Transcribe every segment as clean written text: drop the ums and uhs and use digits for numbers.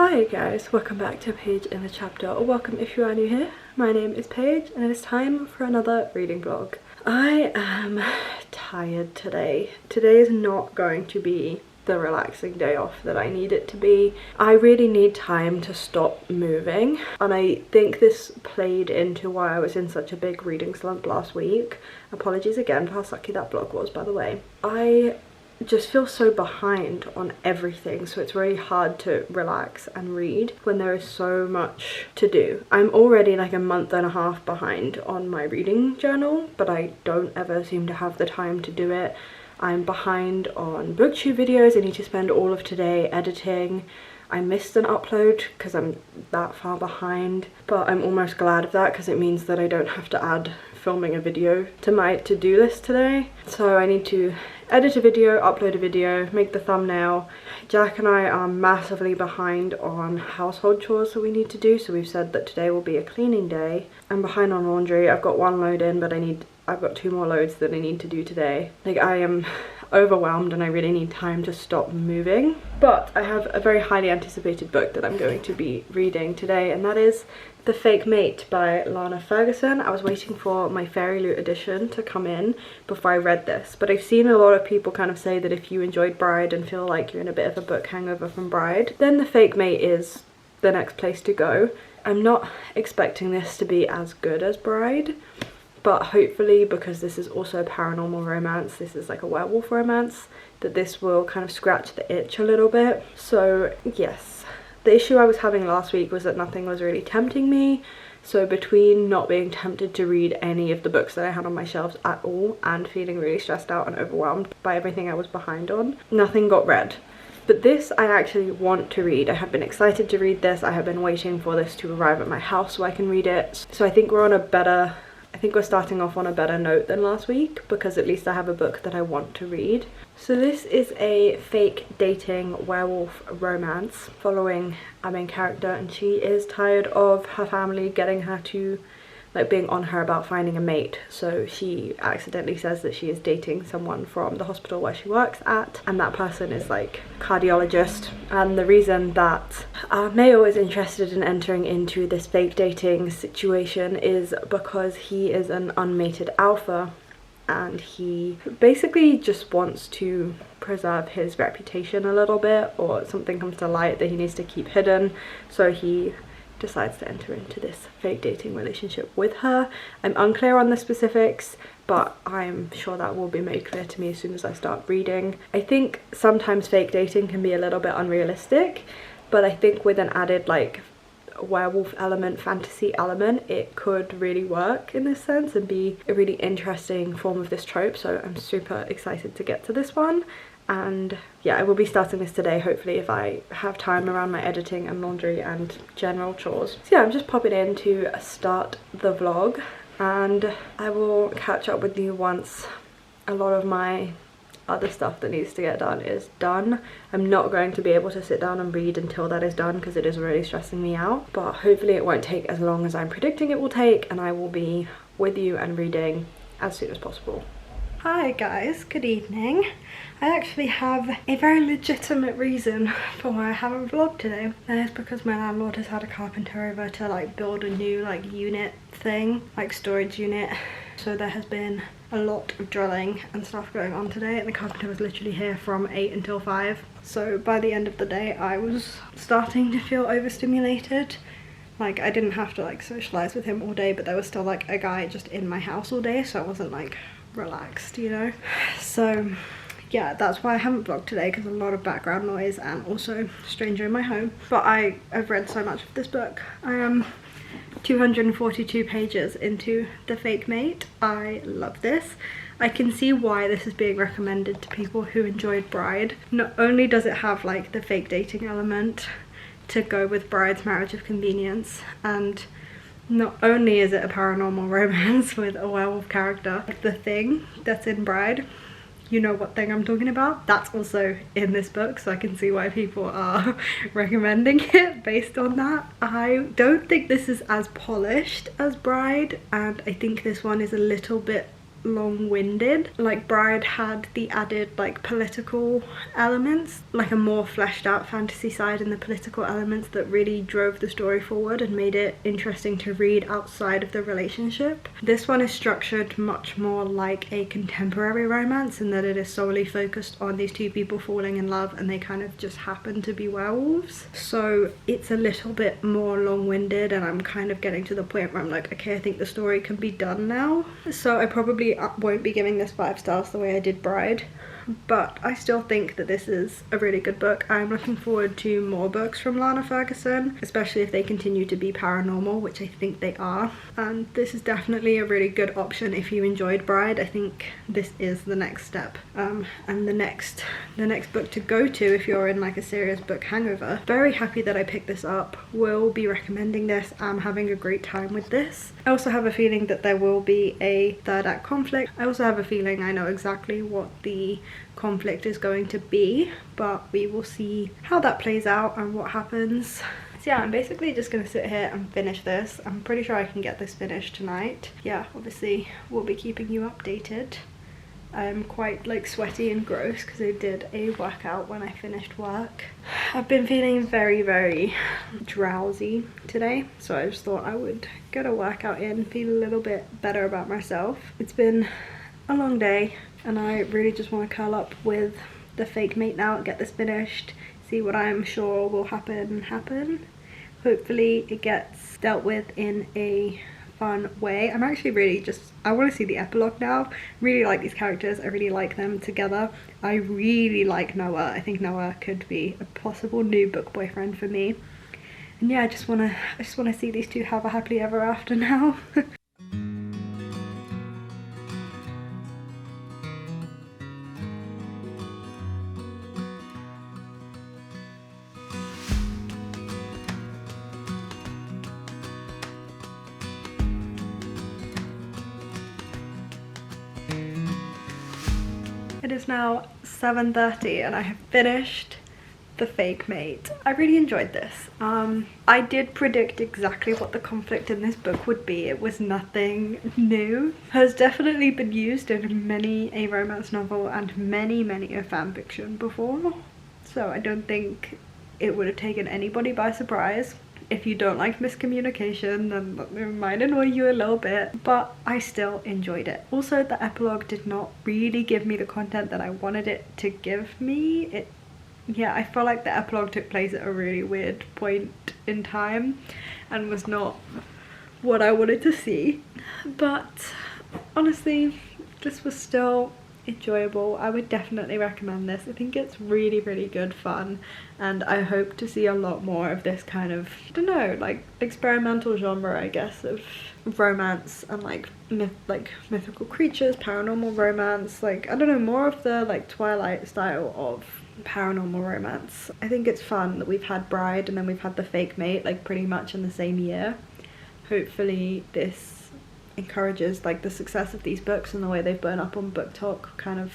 Hi guys, welcome back to a page in the chapter, or welcome if you are new here. My name is Paige and it is time for another reading vlog. I am tired today. Today is not going to be the relaxing day off that I need it to be. I really need time to stop moving, and I think this played into why I was in such a big reading slump last week. Apologies again for how sucky that vlog was, by the way. I just feel so behind on everything, so it's really hard to relax and read when there is so much to do. I'm already like a month and a half behind on my reading journal, but I don't ever seem to have the time to do it. I'm behind on booktube videos. I need to spend all of today editing. I missed an upload because I'm that far behind, but I'm almost glad of that because it means that I don't have to add filming a video to my to-do list today. So I need to edit a video, upload a video, make the thumbnail. Jack and I are massively behind on household chores that we need to do, so we've said that today will be a cleaning day. I'm behind on laundry. I've got one load in, but I've got 2 more loads that I need to do today. Like, I am overwhelmed and I really need time to stop moving. But I have a very highly anticipated book that I'm going to be reading today, and that is The Fake Mate by Lana Ferguson. I was waiting for my Fairy Loot edition to come in before I read this, but I've seen a lot of people kind of say that if you enjoyed Bride and feel like you're in a bit of a book hangover from Bride, then The Fake Mate is the next place to go. I'm not expecting this to be as good as Bride, but hopefully, because this is also a paranormal romance, this is like a werewolf romance, that this will kind of scratch the itch a little bit. So yes, the issue I was having last week was that nothing was really tempting me. So between not being tempted to read any of the books that I had on my shelves at all and feeling really stressed out and overwhelmed by everything I was behind on, nothing got read. But this I actually want to read. I have been excited to read this. I have been waiting for this to arrive at my house so I can read it. So I think we're starting off on a better note than last week, because at least I have a book that I want to read. So this is a fake dating werewolf romance following our main character, and she is tired of her family getting her to being on her about finding a mate. So she accidentally says that she is dating someone from the hospital where she works at, and that person is like cardiologist. And the reason that Mayo is interested in entering into this fake dating situation is because he is an unmated alpha, and he basically just wants to preserve his reputation a little bit, or something comes to light that he needs to keep hidden, so he decides to enter into this fake dating relationship with her. I'm unclear on the specifics, but I'm sure that will be made clear to me as soon as I start reading. I think sometimes fake dating can be a little bit unrealistic, but I think with an added like werewolf element, fantasy element, it could really work in this sense and be a really interesting form of this trope. So I'm super excited to get to this one. And yeah, I will be starting this today, hopefully, if I have time around my editing and laundry and general chores. So yeah, I'm just popping in to start the vlog, and I will catch up with you once a lot of my other stuff that needs to get done is done. I'm not going to be able to sit down and read until that is done because it is really stressing me out, but hopefully it won't take as long as I'm predicting it will take, and I will be with you and reading as soon as possible. Hi guys, good evening. I actually have a very legitimate reason for why I haven't vlogged today. And it's because my landlord has had a carpenter over to build a new unit thing, storage unit. So there has been a lot of drilling and stuff going on today, and the carpenter was literally here from 8 until 5. So by the end of the day I was starting to feel overstimulated. I didn't have to socialize with him all day, but there was still a guy just in my house all day, so I wasn't relaxed, you know. So yeah, that's why I haven't vlogged today, because a lot of background noise and also stranger in my home. But I've read so much of this book. I am 242 pages into The Fake Mate. I love this. I can see why this is being recommended to people who enjoyed Bride. Not only does it have the fake dating element to go with Bride's Marriage of Convenience, and not only is it a paranormal romance with a werewolf character, the thing that's in Bride, you know what thing I'm talking about, that's also in this book, so I can see why people are recommending it based on that. I don't think this is as polished as Bride, and I think this one is a little bit long-winded. Like Bride had the added like political elements, like a more fleshed out fantasy side, and the political elements that really drove the story forward and made it interesting to read outside of the relationship. This one is structured much more like a contemporary romance in that it is solely focused on these two people falling in love, and they kind of just happen to be werewolves. So it's a little bit more long-winded, and I'm kind of getting to the point where I'm like, okay, I think the story can be done now. So I probably won't be giving this 5 stars the way I did Bride, but I still think that this is a really good book. I'm looking forward to more books from Lana Ferguson, especially if they continue to be paranormal, which I think they are. And this is definitely a really good option if you enjoyed Bride. I think this is the next step, and the next book to go to if you're in like a serious book hangover. Very happy that I picked this up. Will be recommending this. I'm having a great time with this. I also have a feeling that there will be a third act conflict. I also have a feeling I know exactly what the conflict is going to be, but we will see how that plays out and what happens. So yeah, I'm basically just gonna sit here and finish this. I'm pretty sure I can get this finished tonight. Yeah, obviously we'll be keeping you updated. I'm quite like sweaty and gross because I did a workout when I finished work. I've been feeling very drowsy today, so I just thought I would get a workout in, feel a little bit better about myself. It's been a long day and I really just want to curl up with the fake mate now and get this finished, see what I'm sure will happen. Hopefully it gets dealt with in a fun way. I'm actually really I want to see the epilogue now. Really like these characters. I really like them together. I really like Noah. I think Noah could be a possible new book boyfriend for me. And yeah, I just want to see these two have a happily ever after now. It is now 7:30 and I have finished The Fake Mate. I really enjoyed this. I did predict exactly what the conflict in this book would be. It was nothing new. Has definitely been used in many a romance novel and many a fan fiction before. So I don't think it would have taken anybody by surprise. If you don't like miscommunication, then it might annoy you a little bit, but I still enjoyed it. Also, the epilogue did not really give me the content that I wanted it to give me. Yeah, I felt like the epilogue took place at a really weird point in time and was not what I wanted to see. But honestly, this was still enjoyable. I would definitely recommend this. I think it's really good fun, and I hope to see a lot more of this kind of, I don't know, like experimental genre, I guess, of romance and like mythical creatures, paranormal romance, like I don't know, more of the like Twilight style of paranormal romance. I think it's fun that we've had Bride and then we've had The Fake Mate like pretty much in the same year. Hopefully this encourages like the success of these books, and the way they've blown up on Book Talk kind of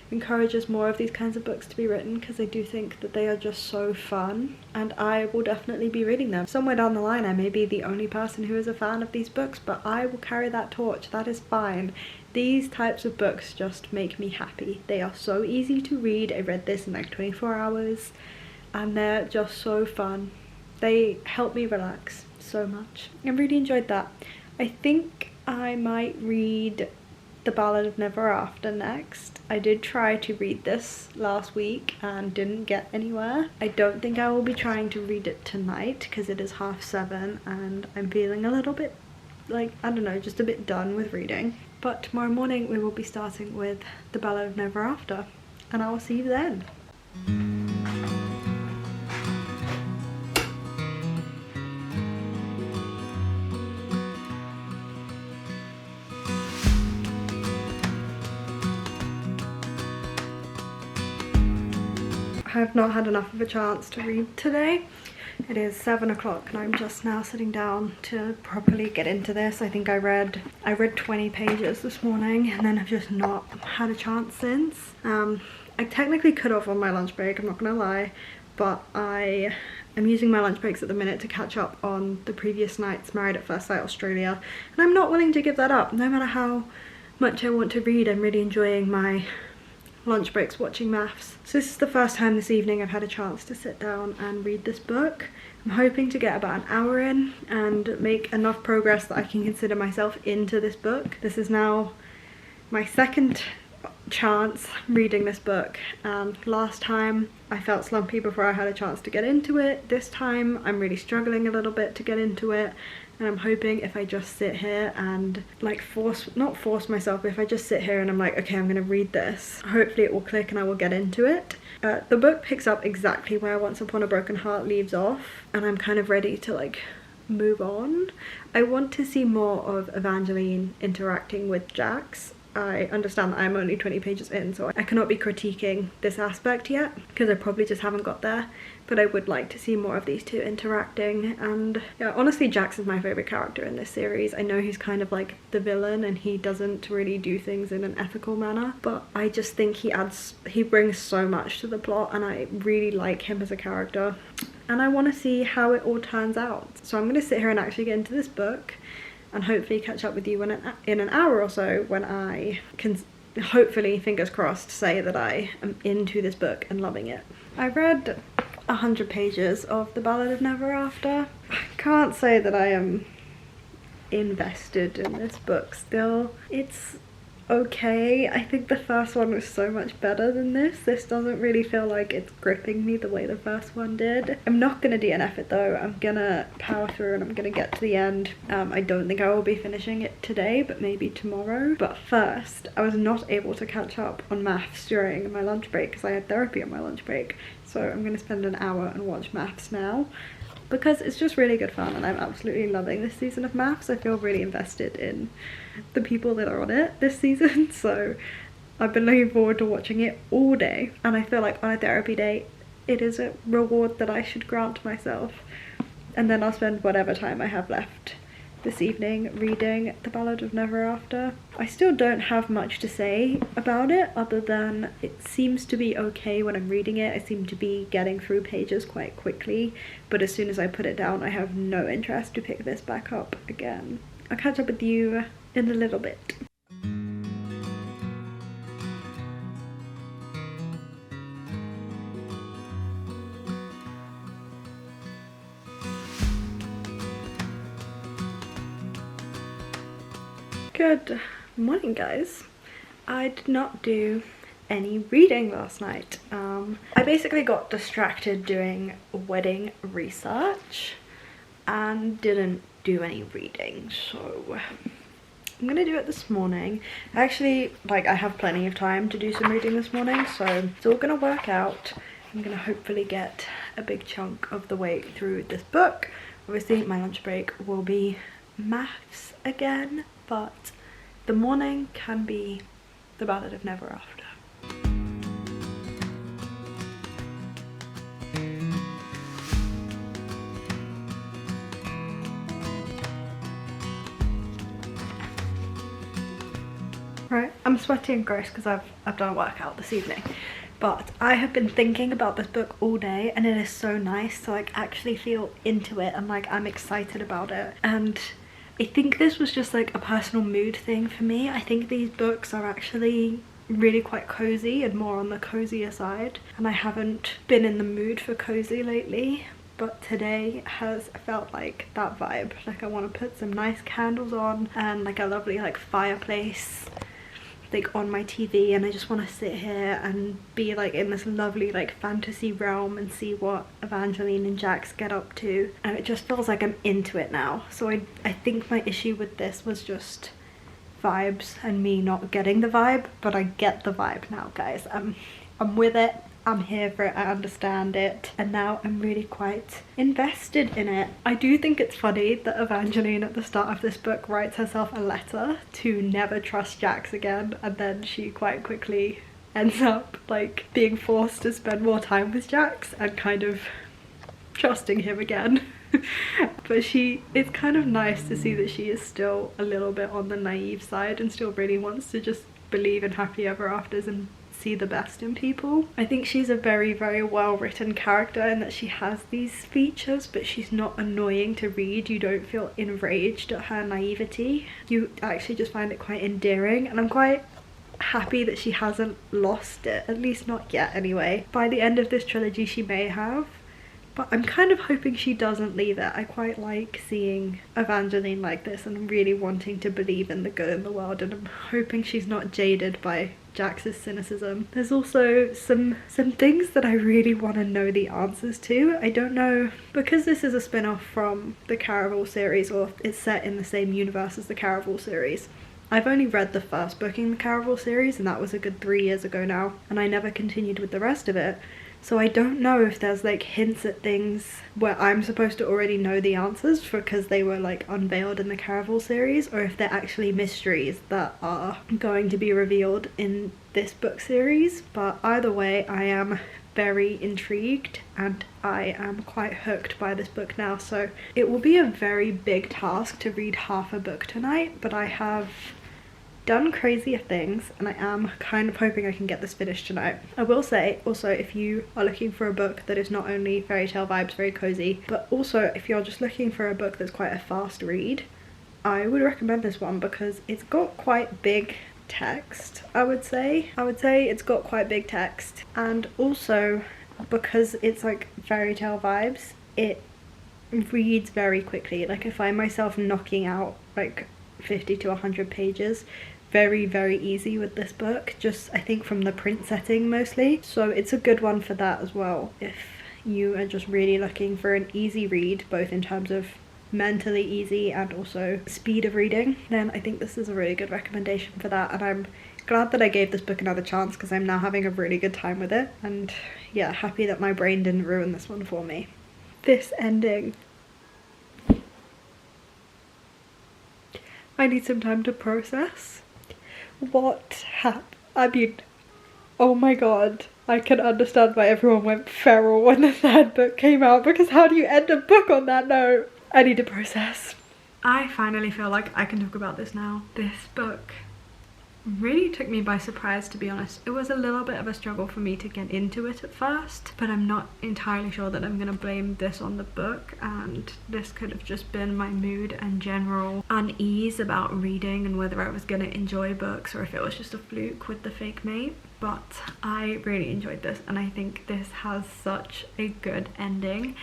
encourages more of these kinds of books to be written, because I do think that they are just so fun and I will definitely be reading them. Somewhere down the line I may be the only person who is a fan of these books, but I will carry that torch. That is fine. These types of books just make me happy. They are so easy to read. I read this in like 24 hours and they're just so fun. They help me relax so much. I really enjoyed that. I think I might read The Ballad of Never After next. I did try to read this last week and didn't get anywhere. I don't think I will be trying to read it tonight because it is 7:30 and I'm feeling a little bit like, I don't know, just a bit done with reading. But tomorrow morning we will be starting with The Ballad of Never After, and I will see you then. I have not had enough of a chance to read today. It is 7 o'clock and I'm just now sitting down to properly get into this. I think I read 20 pages this morning and then I've just not had a chance since. I technically cut off on my lunch break, I'm not gonna lie, but I am using my lunch breaks at the minute to catch up on the previous night's Married at First Sight Australia, and I'm not willing to give that up, no matter how much I want to read. I'm really enjoying my lunch breaks watching maths. So this is the first time this evening I've had a chance to sit down and read this book. I'm hoping to get about an hour in and make enough progress that I can consider myself into this book. This is now my second chance reading this book, and last time I felt slumpy before I had a chance to get into it. This time I'm really struggling a little bit to get into it, and I'm hoping if I just sit here and like not force myself, but if I just sit here and I'm like, okay, I'm gonna read this, hopefully it will click and I will get into it. The book picks up exactly where Once Upon a Broken Heart leaves off, and I'm kind of ready to like move on. I want to see more of Evangeline interacting with Jax. I understand that I'm only 20 pages in, so I cannot be critiquing this aspect yet because I probably just haven't got there, but I would like to see more of these two interacting. And yeah, honestly, Jax is my favourite character in this series. I know he's kind of like the villain and he doesn't really do things in an ethical manner, but I just think he brings so much to the plot, and I really like him as a character, and I want to see how it all turns out. So I'm going to sit here and actually get into this book and hopefully catch up with you in an hour or so, when I can hopefully, fingers crossed, say that I am into this book and loving it. I read 100 pages of The Ballad of Never After. I can't say that I am invested in this book still. It's okay. I think the first one was so much better than this. This doesn't really feel like it's gripping me the way the first one did. I'm not gonna DNF it though. I'm gonna power through and I'm gonna get to the end. I don't think I will be finishing it today, but maybe tomorrow. But first, I was not able to catch up on maths during my lunch break because I had therapy on my lunch break. So I'm gonna spend an hour and watch maths now, because it's just really good fun and I'm absolutely loving this season of maths. I feel really invested in the people that are on it this season, so I've been looking forward to watching it all day, and I feel like on a therapy day it is a reward that I should grant myself. And then I'll spend whatever time I have left this evening reading The Ballad of Never After. I still don't have much to say about it other than it seems to be okay when I'm reading it. I seem to be getting through pages quite quickly, but as soon as I put it down I have no interest to pick this back up again. I'll catch up with you in a little bit. Good morning, guys. I did not do any reading last night. I basically got distracted doing wedding research and didn't do any reading, so I'm gonna do it this morning. Actually, like, I have plenty of time to do some reading this morning, so it's all gonna work out. I'm gonna hopefully get a big chunk of the way through this book. Obviously my lunch break will be maths again, but the morning can be The Ballad of Never After. Right, I'm sweaty and gross because I've done a workout this evening, but I have been thinking about this book all day and it is so nice to like actually feel into it and like I'm excited about it. And I think this was just like a personal mood thing for me. I think these books are actually really quite cozy and more on the cozier side, and I haven't been in the mood for cozy lately, but today has felt like that vibe. Like I want to put some nice candles on and like a lovely like fireplace like on my TV, and I just want to sit here and be like in this lovely like fantasy realm and see what Evangeline and Jax get up to, and it just feels like I'm into it now. So I think my issue with this was just vibes and me not getting the vibe, but I get the vibe now, guys. I'm with it, I'm here for it, I understand it, and now I'm really quite invested in it. I do think it's funny that Evangeline at the start of this book writes herself a letter to never trust Jax again, and then she quite quickly ends up like being forced to spend more time with Jax and kind of trusting him again. But it's kind of nice to see that she is still a little bit on the naive side and still really wants to just believe in happy ever afters and see the best in people. I think she's a very, very well written character in that she has these features, but she's not annoying to read. You don't feel enraged at her naivety. You actually just find it quite endearing, and I'm quite happy that she hasn't lost it, at least not yet anyway. By the end of this trilogy she may have, but I'm kind of hoping she doesn't leave it. I quite like seeing Evangeline like this, and I'm really wanting to believe in the good in the world, and I'm hoping she's not jaded by Jax's cynicism. There's also some things that I really want to know the answers to. I don't know, because this is a spin-off from the Caraval series, or it's set in the same universe as the Caraval series. I've only read the first book in the Caraval series, and that was a good 3 years ago now, and I never continued with the rest of it. So I don't know if there's like hints at things where I'm supposed to already know the answers because they were like unveiled in the Caraval series, or if they're actually mysteries that are going to be revealed in this book series. But either way, I am very intrigued and I am quite hooked by this book now. So it will be a very big task to read half a book tonight, but I have done crazier things and I am kind of hoping I can get this finished tonight. I will say also, if you are looking for a book that is not only fairy tale vibes, very cozy, but also if you're just looking for a book that's quite a fast read, I would recommend this one because it's got quite big text. I would say it's got quite big text, and also because it's like fairy tale vibes, it reads very quickly. Like I find myself knocking out like 50 to 100 pages very, very easy with this book, just I think from the print setting mostly. So it's a good one for that as well. If you are just really looking for an easy read, both in terms of mentally easy and also speed of reading, then I think this is a really good recommendation for that. And I'm glad that I gave this book another chance because I'm now having a really good time with it, and yeah, happy that my brain didn't ruin this one for me. This ending, I need some time to process what happened. I mean, oh my god, I can understand why everyone went feral when the third book came out, because how do you end a book on that note? I need to process. I finally feel like I can talk about this now. This book really took me by surprise, to be honest. It was a little bit of a struggle for me to get into it at first, but I'm not entirely sure that I'm gonna blame this on the book, and this could have just been my mood and general unease about reading and whether I was gonna enjoy books or if it was just a fluke with the fake mate. But I really enjoyed this, and I think this has such a good ending.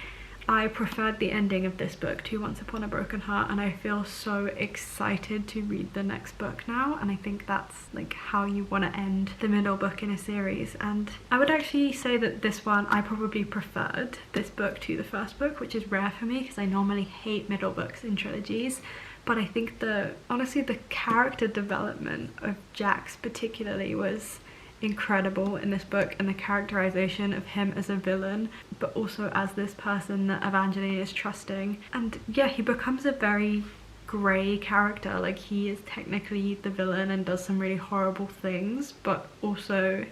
I preferred the ending of this book to Once Upon a Broken Heart, and I feel so excited to read the next book now, and I think that's like how you want to end the middle book in a series. And I would actually say that this one, I probably preferred this book to the first book, which is rare for me because I normally hate middle books in trilogies. But I think honestly the character development of Jax particularly was incredible in this book, and the characterization of him as a villain but also as this person that Evangeline is trusting. And yeah, he becomes a very grey character. Like, he is technically the villain and does some really horrible things, but also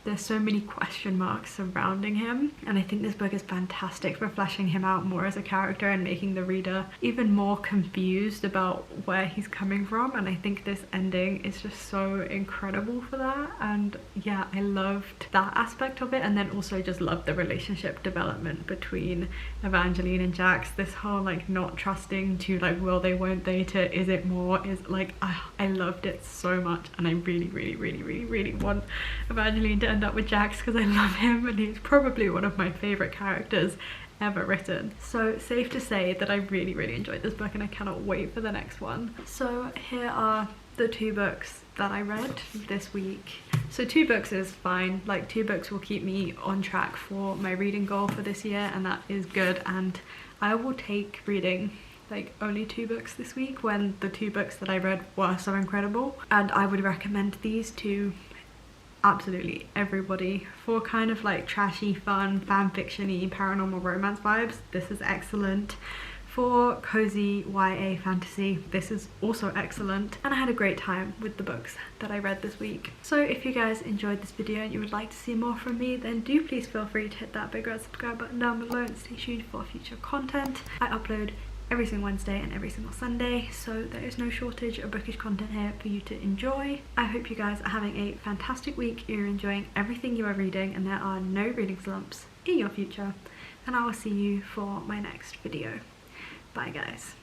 there's so many question marks surrounding him, and I think this book is fantastic for fleshing him out more as a character and making the reader even more confused about where he's coming from. And I think this ending is just so incredible for that, and yeah, I loved that aspect of it. And then also just loved the relationship development between Evangeline and Jax, this whole like not trusting to like will they won't they to is it more, is like I loved it so much, and I really want Evangeline to end up with Jax because I love him, and he's probably one of my favorite characters ever written. So safe to say that I really enjoyed this book, and I cannot wait for the next one. So here are the 2 books that I read this week. So 2 books is fine, like 2 books will keep me on track for my reading goal for this year, and that is good. And I will take reading like only 2 books this week when the 2 books that I read were so incredible, and I would recommend these to absolutely everybody for kind of like trashy, fun, fanfiction-y, paranormal romance vibes. This is excellent. For cozy YA fantasy, this is also excellent, and I had a great time with the books that I read this week. So if you guys enjoyed this video and you would like to see more from me, then do please feel free to hit that big red subscribe button down below and stay tuned for future content. I upload every single Wednesday and every single Sunday, so there is no shortage of bookish content here for you to enjoy. I hope you guys are having a fantastic week, you're enjoying everything you are reading, and there are no reading slumps in your future, and I will see you for my next video. Bye guys.